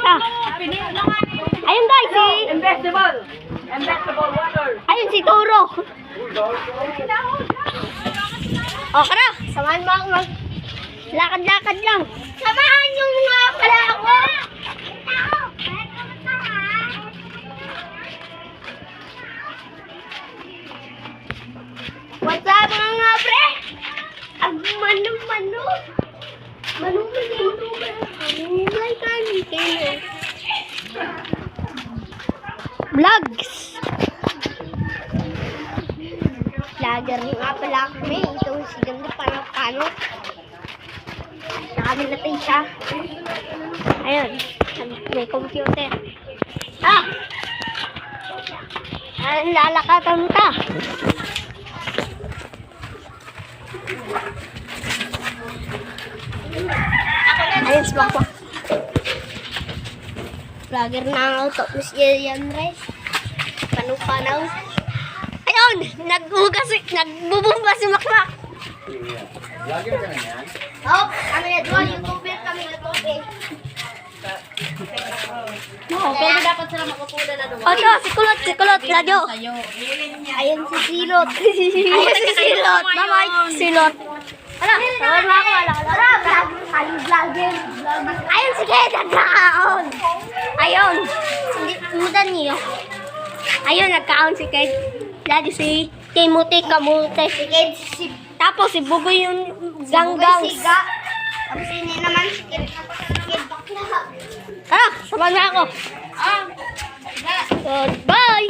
Ah. Ayun guys, si... Investable water. Ayun si Turo. O, kara. Samahan mo ako mag... Lakad-lakad lang. Samahan yung mga pala ako. What's up mga pre? Ang mano-mano. Mano-mano. Mulai kami kayo. Vlogs. Vlogger nga pala kami. Ito si Ganda Pano. Nakami natin siya. Ayun. May computer. Ah! Ang lalakatan ka. Ayun, sumapa. Vlogger na ang auto. Miss Yan Rice. Panaw-panaw. Ayun! Nagbubumba si Makmak. Vlogger ka na yan? Oh, kami na doon. YouTuber kami na doon. No, pero dapat sila makapula na doon. Oto, si Kulot, radyo. Ayun si Silot. Ayun si Silot. Bye-bye, Silot. Ala, tawag mo ako. Ala, vlogger. Ayun si Ked, nagkakaon. Ayun. Mudan niyo. Ayun, nagkakaon si Ked. Lagi si Timothy Kamute. Si Ked, tapos si Bugoy yung ganggang. Tapos ini naman si Ked bakla. Ah, samahan mo ako. Goodbye.